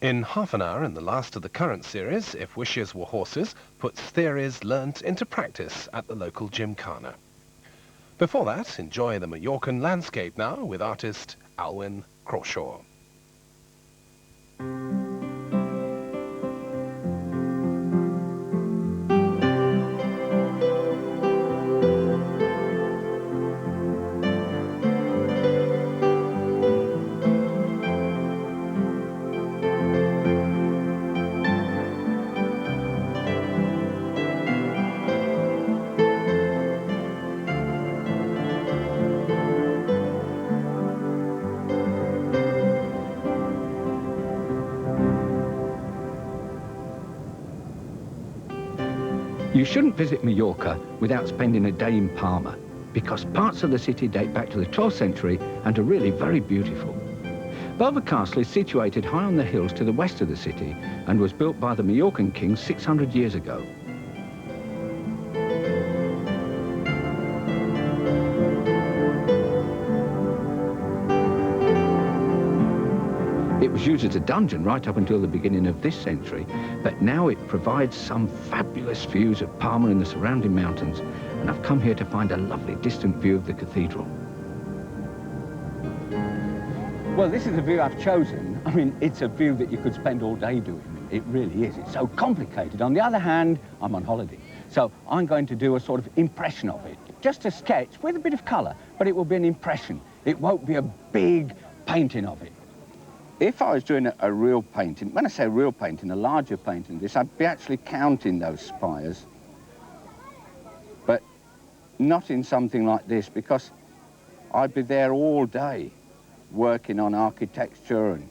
In half an hour in the last of the current series, If Wishes Were Horses, puts theories learnt into practice at the local gymkhana. Before that, enjoy the Mallorcan landscape now with artist Alwyn Crawshaw. You shouldn't visit Mallorca without spending a day in Palma, because parts of the city date back to the 12th century and are really very beautiful. Belver Castle is situated high on the hills to the west of the city and was built by the Mallorcan kings 600 years ago. It was used as a dungeon right up until the beginning of this century, but now it provides some fabulous views of Palma and the surrounding mountains, and I've come here to find a lovely distant view of the cathedral. Well, this is the view I've chosen. I mean, it's a view that you could spend all day doing. It really is. It's so complicated. On the other hand, I'm on holiday, so I'm going to do a sort of impression of it. Just a sketch with a bit of colour, but it will be an impression. It won't be a big painting of it. If I was doing a real painting, when I say real painting, a larger painting this, I'd be actually counting those spires, but not in something like this, because I'd be there all day working on architecture and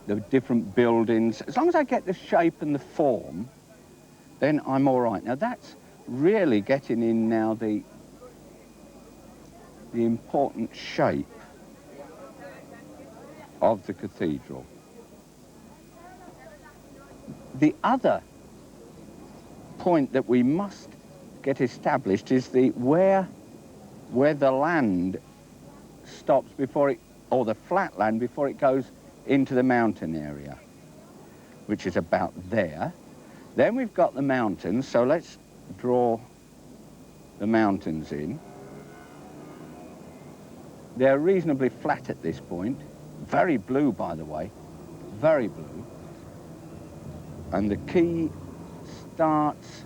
the different buildings. As long as I get the shape and the form, then I'm all right. Now that's really getting in now the important shape of the cathedral. The other point that we must get established is where the land stops before it, or the flat land before it goes into the mountain area, which is about there. Then we've got the mountains, so let's draw the mountains in. They're reasonably flat at this point. Very blue, by the way, very blue. And the key starts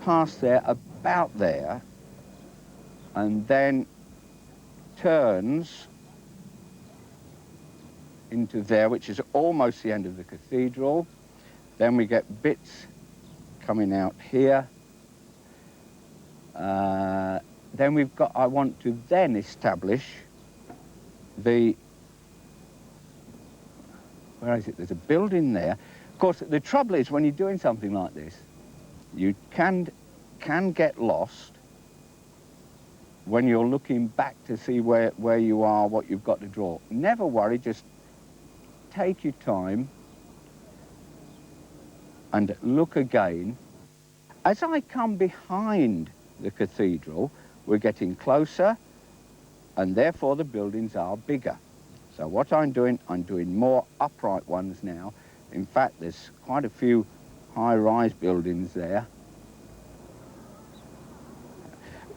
past there, about there, and then turns into there, which is almost the end of the cathedral. Then we get bits coming out here. Then we've got, I want to then establish the, where is it? There's a building there. Of course, the trouble is when you're doing something like this, you can get lost when you're looking back to see where you are, what you've got to draw. Never worry, just take your time and look again. As I come behind the cathedral, we're getting closer, and therefore the buildings are bigger. So what I'm doing more upright ones now. In fact, there's quite a few high-rise buildings there.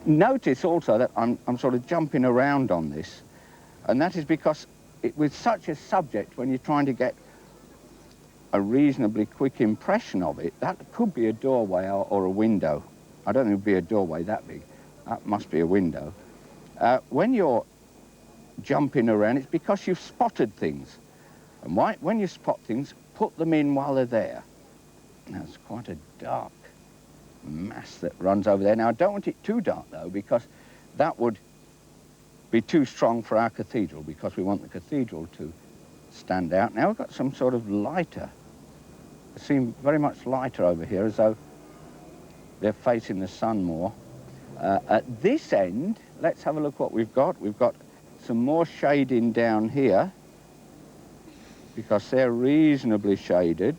Notice also that I'm sort of jumping around on this, and that is because with such a subject, when you're trying to get a reasonably quick impression of it, that could be a doorway or a window. I don't think it would be a doorway that big. That must be a window. When you're jumping around, it's because you've spotted things. And when you spot things, put them in while they're there. Now, it's quite a dark mass that runs over there. Now, I don't want it too dark, though, because that would be too strong for our cathedral, because we want the cathedral to stand out. Now, we've got some sort of lighter. They seem very much lighter over here, as though they're facing the sun more. At this end, let's have a look what we've got. We've got some more shading down here, because they're reasonably shaded.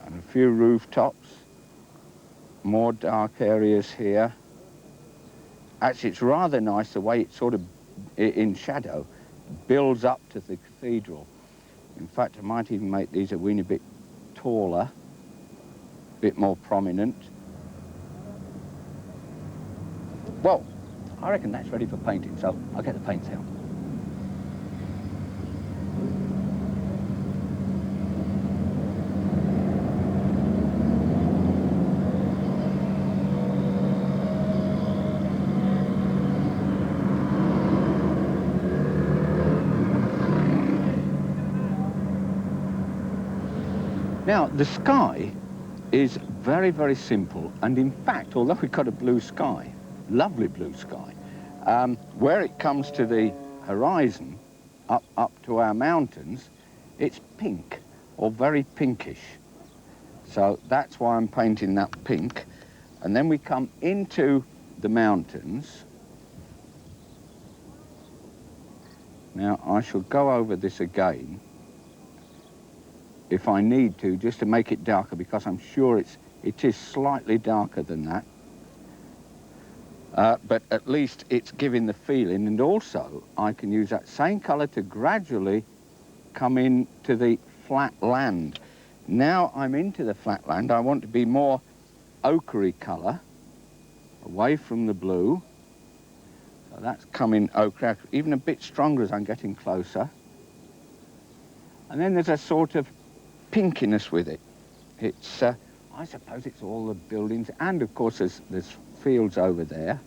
And a few rooftops, more dark areas here. Actually, it's rather nice the way it's sort of in shadow. builds up to the cathedral. In fact, I might even make these a weeny bit taller, a bit more prominent. Well, I reckon that's ready for painting, so I'll get the paints out. Now, the sky is very, very simple, and in fact, although we've got a blue sky, lovely blue sky, where it comes to the horizon, up to our mountains, it's pink, or very pinkish. So that's why I'm painting that pink. And then we come into the mountains. Now, I shall go over this again, if I need to, just to make it darker, because I'm sure it is slightly darker than that. But at least it's giving the feeling, and also I can use that same colour to gradually come into the flat land. Now I'm into the flat land, I want to be more ochre colour, away from the blue. So that's coming ochre, even a bit stronger as I'm getting closer. And then there's a sort of pinkiness with it. It's, I suppose it's all the buildings, and of course there's fields over there,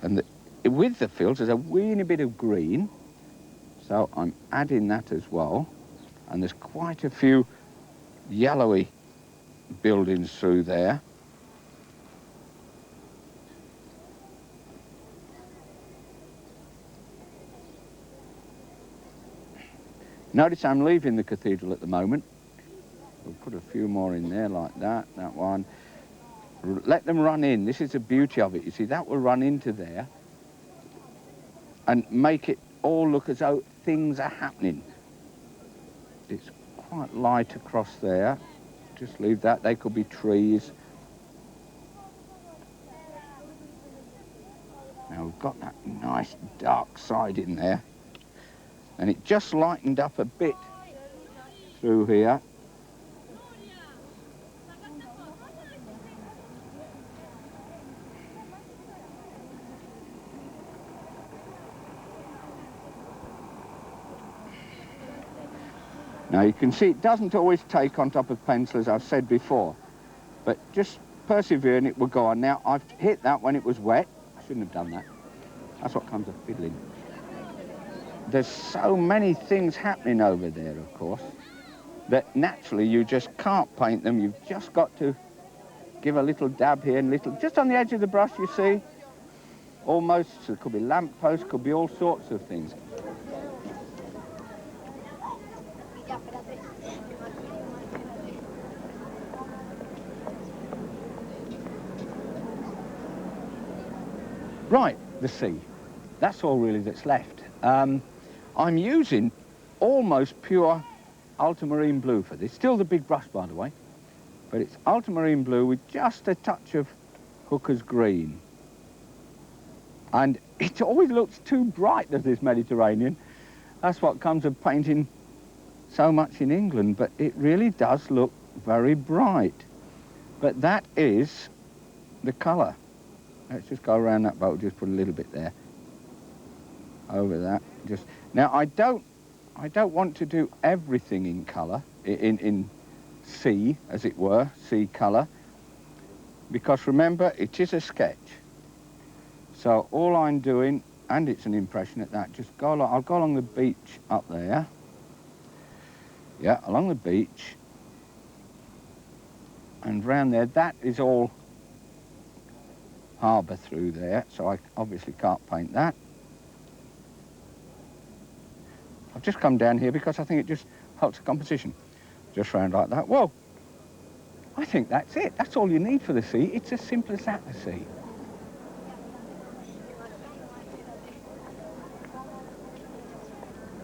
and with the fields there's a weeny bit of green, so I'm adding that as well, and there's quite a few yellowy buildings through there. Notice I'm leaving the cathedral at the moment. We'll put a few more in there like that one. Let them run in. This is the beauty of it. You see, that will run into there and make it all look as though things are happening. It's quite light across there. Just leave that. They could be trees. Now we've got that nice dark side in there. And it just lightened up a bit through here. Now you can see it doesn't always take on top of pencil, as I've said before, but just persevere and it will go on. Now I've hit that when it was wet. I shouldn't have done that. That's what comes of fiddling. There's so many things happening over there, of course, that naturally you just can't paint them. You've just got to give a little dab here and little, just on the edge of the brush, you see, almost, so it could be lampposts, could be all sorts of things. Right, the sea. That's all really that's left. I'm using almost pure ultramarine blue for this. Still the big brush, by the way, but it's ultramarine blue with just a touch of Hooker's green. And it always looks too bright, does this Mediterranean. That's what comes of painting so much in England, but it really does look very bright. But that is the colour. Let's just go around that boat, just put a little bit there. Over that. Just now I don't want to do everything in colour, in sea, as it were, sea colour, because remember, it is a sketch. So all I'm doing, and it's an impression at that, just go along, I'll go along the beach up there. Yeah, along the beach. And round there, that is all harbour through there, so I obviously can't paint that. I've just come down here because I think it just helps the composition. Just round like that. Well, I think that's it. That's all you need for the sea. It's as simple as that, the sea.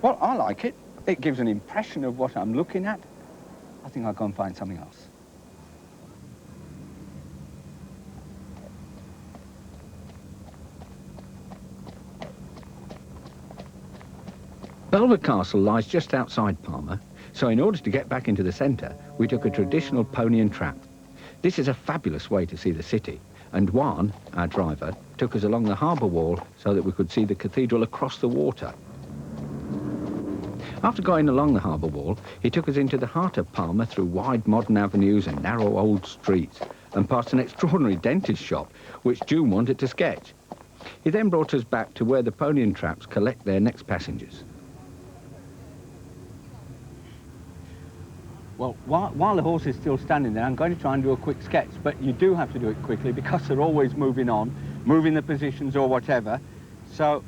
Well, I like it. It gives an impression of what I'm looking at. I think I'll go and find something else. Belvoir Castle lies just outside Palma, so in order to get back into the centre, we took a traditional pony and trap. This is a fabulous way to see the city, and Juan, our driver, took us along the harbour wall so that we could see the cathedral across the water. After going along the harbour wall, he took us into the heart of Palma through wide modern avenues and narrow old streets, and past an extraordinary dentist shop, which June wanted to sketch. He then brought us back to where the pony and traps collect their next passengers. Well, while the horse is still standing there, I'm going to try and do a quick sketch, but you do have to do it quickly because they're always moving on, moving the positions or whatever. So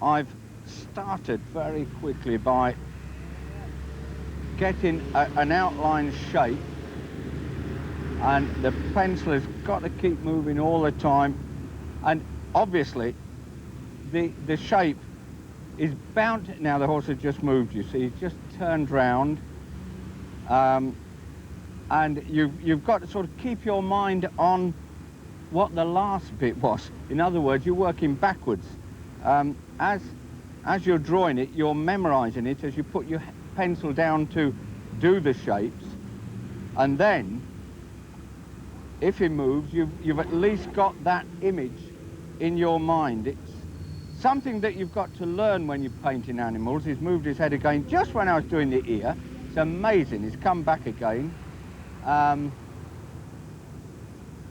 I've started very quickly by getting an outline shape, and the pencil has got to keep moving all the time, and obviously the shape is bound to, now the horse has just moved, you see, he's just turned round. And you've got to sort of keep your mind on what the last bit was. In other words, you're working backwards. As you're drawing it, you're memorising it as you put your pencil down to do the shapes. And then, if he moves, you've at least got that image in your mind. It's something that you've got to learn when you're painting animals. He's moved his head again just when I was doing the ear. It's amazing, he's come back again. And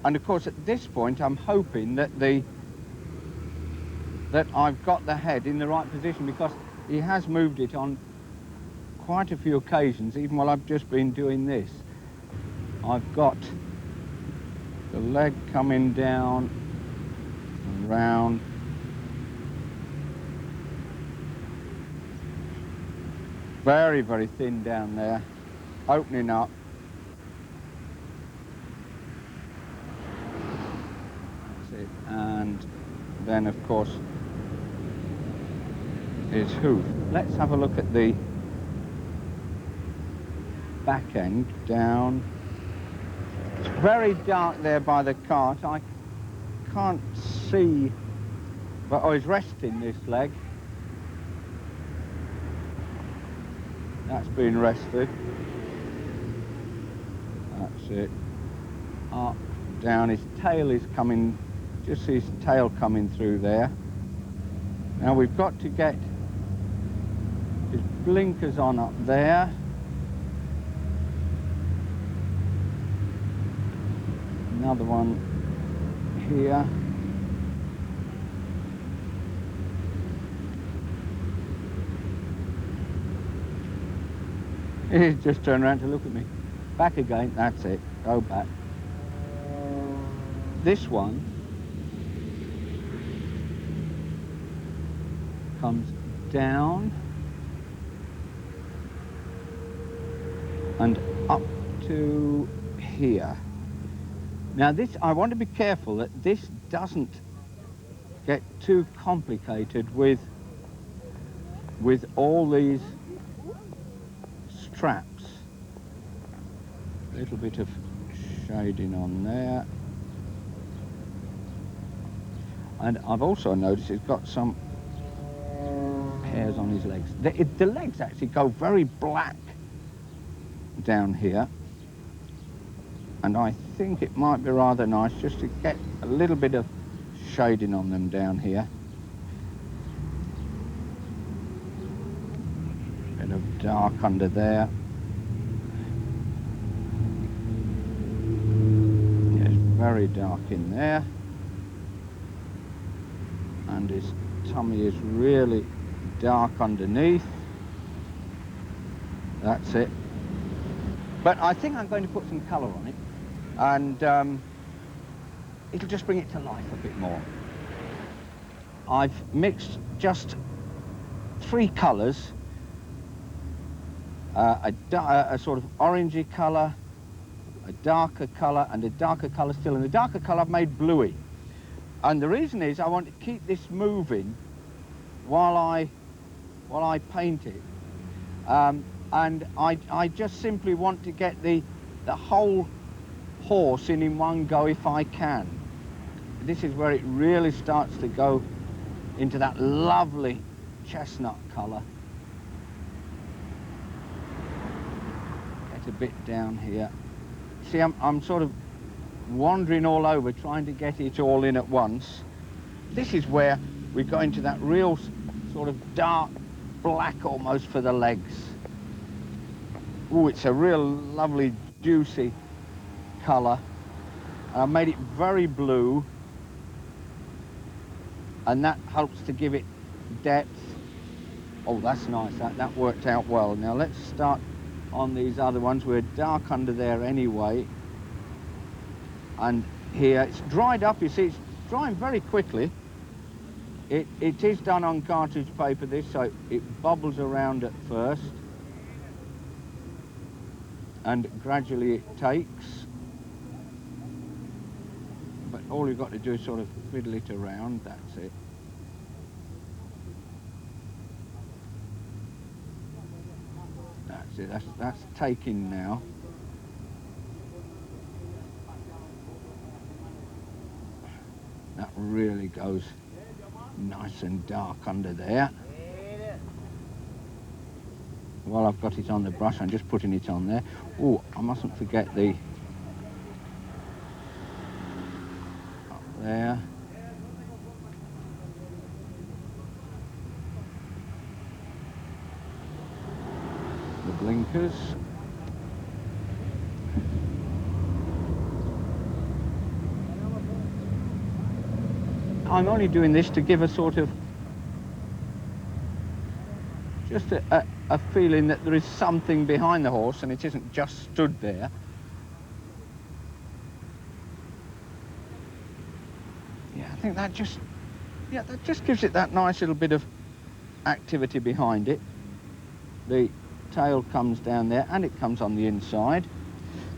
of course at this point I'm hoping that I've got the head in the right position, because he has moved it on quite a few occasions, even while I've just been doing this. I've got the leg coming down and round. Very, very thin down there, opening up. That's it. And then, of course, his hoof. Let's have a look at the back end down. It's very dark there by the cart. I can't see, but oh, he's resting this leg. That's been rested. That's it. Up, down. His tail is coming, just see his tail coming through there. Now we've got to get his blinkers on up there. Another one here. He's just turned around to look at me. Back again, that's it, go back. This one comes down and up to here. Now this, I want to be careful that this doesn't get too complicated with all these straps. A little bit of shading on there. And I've also noticed he's got some hairs on his legs. The legs actually go very black down here. And I think it might be rather nice just to get a little bit of shading on them down here. Bit of dark under there. It's very dark in there. And his tummy is really dark underneath. That's it. But I think I'm going to put some colour on it, and it'll just bring it to life a bit more. I've mixed just 3 colours, a sort of orangey colour, a darker colour, and a darker colour still. And the darker colour I've made bluey. And the reason is I want to keep this moving while I paint it. And I just simply want to get the whole horse in one go if I can. This is where it really starts to go into that lovely chestnut colour. get a bit down here. See, I'm sort of wandering all over, trying to get it all in at once. This is where we go into that real sort of dark black almost for the legs. Oh, it's a real lovely, juicy colour. I made it very blue, and that helps to give it depth. Oh, that's nice, that worked out well. Now let's start on these other ones. We're dark under there anyway. And here, it's dried up, you see, it's drying very quickly. It is done on cartridge paper, this, so it bubbles around at first. And gradually it takes. But all you've got to do is sort of fiddle it around, that's it. That's it, that's taking now. That really goes nice and dark under there. While I've got it on the brush, I'm just putting it on there. Oh, I mustn't forget the... up there. The blinkers. I'm only doing this to give a sort of, just a feeling that there is something behind the horse and it isn't just stood there. Yeah, I think that just gives it that nice little bit of activity behind it. The tail comes down there and it comes on the inside.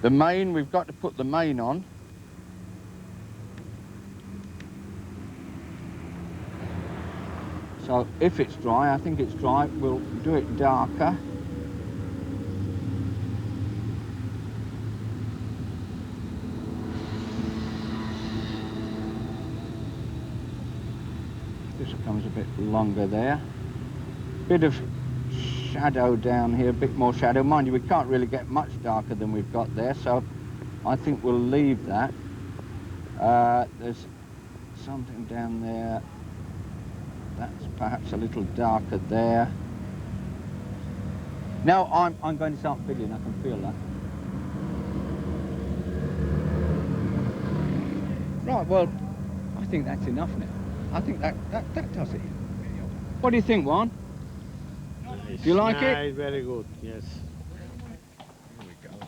The mane, we've got to put the mane on. So if it's dry, I think it's dry, we'll do it darker. This comes a bit longer there. Bit of shadow down here, a bit more shadow. Mind you, we can't really get much darker than we've got there, so I think we'll leave that. There's something down there. That's perhaps a little darker there. Now I'm going to start fiddling, I can feel that. Right, well, I think that's enough now. I think that does it. What do you think, Juan? Nice. Do you like it? Nice, very good, yes.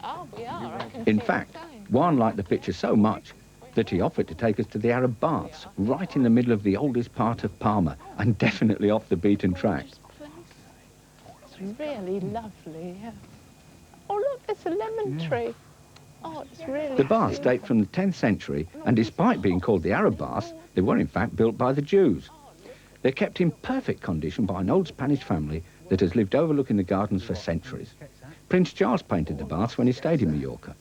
Oh, we are. I can In see fact, it going. Juan liked the picture so much that he offered to take us to the Arab Baths, right in the middle of the oldest part of Palma, and definitely off the beaten track. It's really lovely. Yeah. Oh, look, there's a lemon tree. Oh, it's really The baths date from the 10th century, and despite being called the Arab Baths, they were in fact built by the Jews. They're kept in perfect condition by an old Spanish family that has lived overlooking the gardens for centuries. Prince Charles painted the baths when he stayed in Mallorca.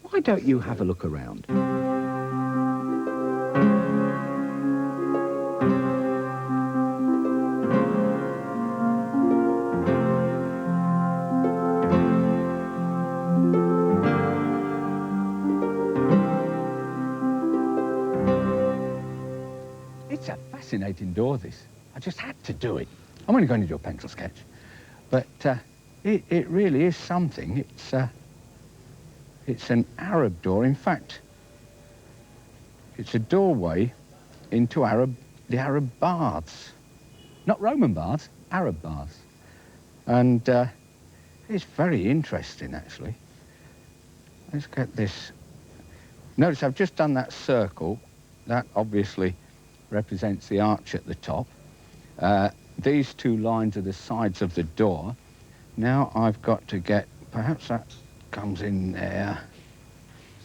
Why don't you have a look around? It's a fascinating door, this. I just had to do it. I'm only going to do a pencil sketch. But it really is something. It's an Arab door. In fact, it's a doorway into the Arab baths. Not Roman baths, Arab baths. And it's very interesting, actually. Let's get this. Notice I've just done that circle. That obviously represents the arch at the top. These two lines are the sides of the door. Now I've got to get, perhaps that comes in there,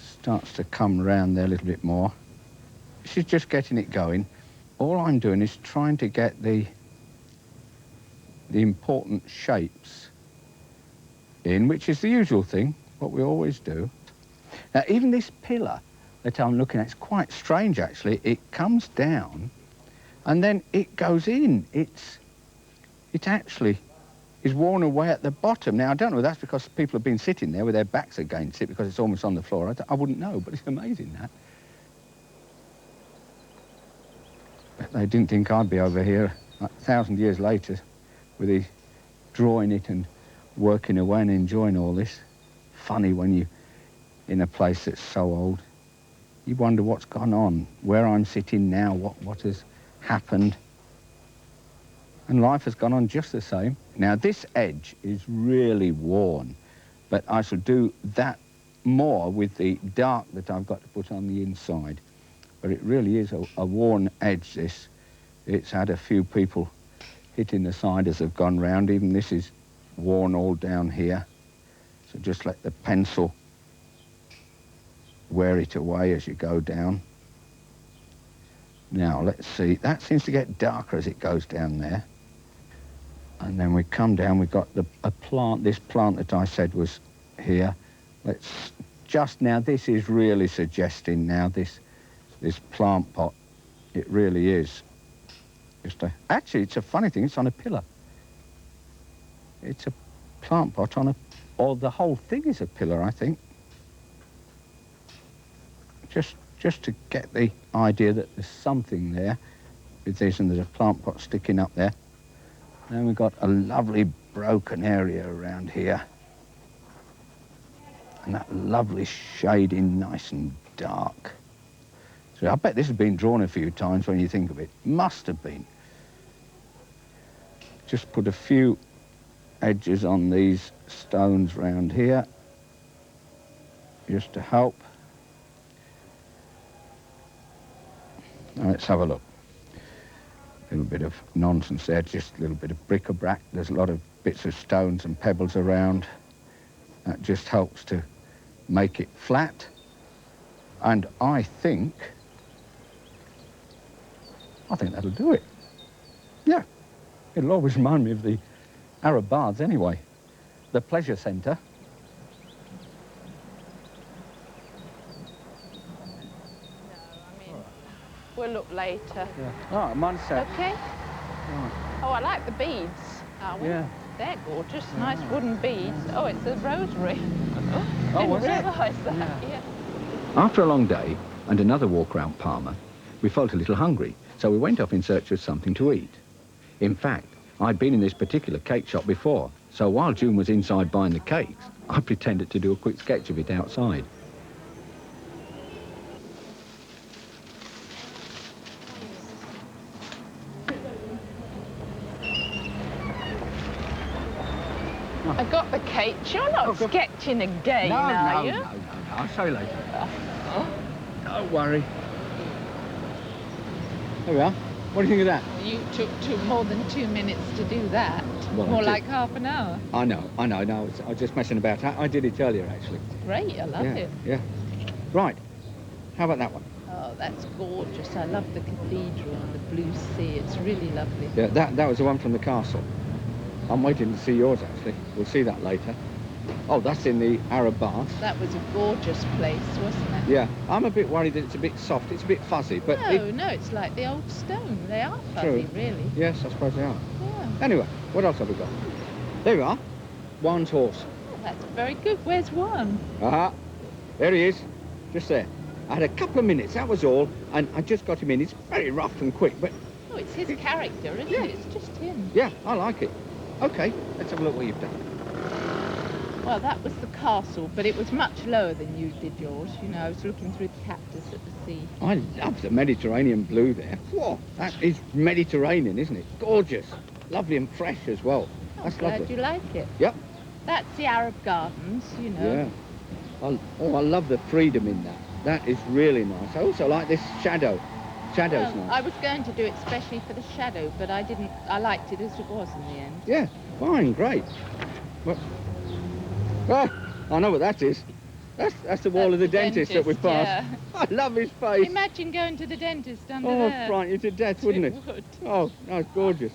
starts to come around there a little bit more. This is just getting it going. All I'm doing is trying to get the important shapes in, which is the usual thing, what we always do. Now, even this pillar that I'm looking at, it's quite strange, actually. It comes down and then it goes in. It is worn away at the bottom. Now, I don't know if that's because people have been sitting there with their backs against it because it's almost on the floor. I wouldn't know, but it's amazing, that. But they didn't think I'd be over here like 1,000 years later with these drawing it and working away and enjoying all this. Funny when you're in a place that's so old. You wonder what's gone on, where I'm sitting now, what has happened. And life has gone on just the same. Now, this edge is really worn, but I shall do that more with the dark that I've got to put on the inside. But it really is a worn edge, this. It's had a few people hitting the side as they've gone round. Even this is worn all down here. So just let the pencil wear it away as you go down. Now, let's see. That seems to get darker as it goes down there. And then we come down, we've got a plant, this plant that I said was here. Let's just, now this is really suggesting now, this plant pot. It really is. Actually, it's a funny thing, it's on a pillar. It's a plant pot on or the whole thing is a pillar, I think. Just to get the idea that there's something there with this, and there's a plant pot sticking up there. Then we've got a lovely broken area around here. And that lovely shading, nice and dark. So I bet this has been drawn a few times when you think of it. Must have been. Just put a few edges on these stones round here, just to help. Now let's have a look. A little bit of nonsense there, just a little bit of bric-a-brac. There's a lot of bits of stones and pebbles around. That just helps to make it flat. And I think that'll do it. Yeah, it'll always remind me of the Arab Baths anyway. The pleasure centre. We'll look later. Yeah. Oh, mine's set. Okay. Right. Oh, I like the beads. Yeah. They're gorgeous, nice wooden beads. Oh, it's a rosary. Oh, was it? Didn't realise that. Yeah. After a long day and another walk round Palma, we felt a little hungry, so we went off in search of something to eat. In fact, I'd been in this particular cake shop before, so while June was inside buying the cakes, I pretended to do a quick sketch of it outside. I got the cake. You're not sketching again, are you? No. I'll show you later. Don't worry. There we are. What do you think of that? You took more than 2 minutes to do that. Well, More like half an hour. I know. No, I was just messing about. I did it earlier, actually. Great, I love it. Yeah. Right. How about that one? Oh, that's gorgeous. I love the cathedral and the blue sea. It's really lovely. Yeah, that was the one from the castle. I'm waiting to see yours, actually. We'll see that later. Oh, that's in the Arab Baths. That was a gorgeous place, wasn't it? Yeah, I'm a bit worried that it's a bit soft. It's a bit fuzzy, but No, it's like the old stone. They are fuzzy, really. Yes, I suppose they are. Yeah. Anyway, what else have we got? There we are. Juan's horse. Oh, that's very good. Where's one? There he is. Just there. I had a couple of minutes, that was all, and I just got him in. It's very rough and quick, but... Oh, it's his character, isn't it? It's just him. Yeah, I like it. OK, let's have a look what you've done. Well, that was the castle, but it was much lower than you did yours. You know, I was looking through the cactus at the sea. I love the Mediterranean blue there. Whoa, that is Mediterranean, isn't it? Gorgeous. Lovely and fresh as well. That's Glad lovely. you like it. Yep. That's the Arab Gardens, you know. Yeah. I love the freedom in that. That is really nice. I also like this shadow. Shadow's Well, nice. I was going to do it especially for the shadow, but I didn't. I liked it as it was in the end. Yeah, fine, great. Well, I know what that is. That's the wall of the dentist that we passed. Yeah. I love his face. Imagine going to the dentist under Oh, there. frighten you to death, wouldn't it? It would. Oh, no, it's gorgeous.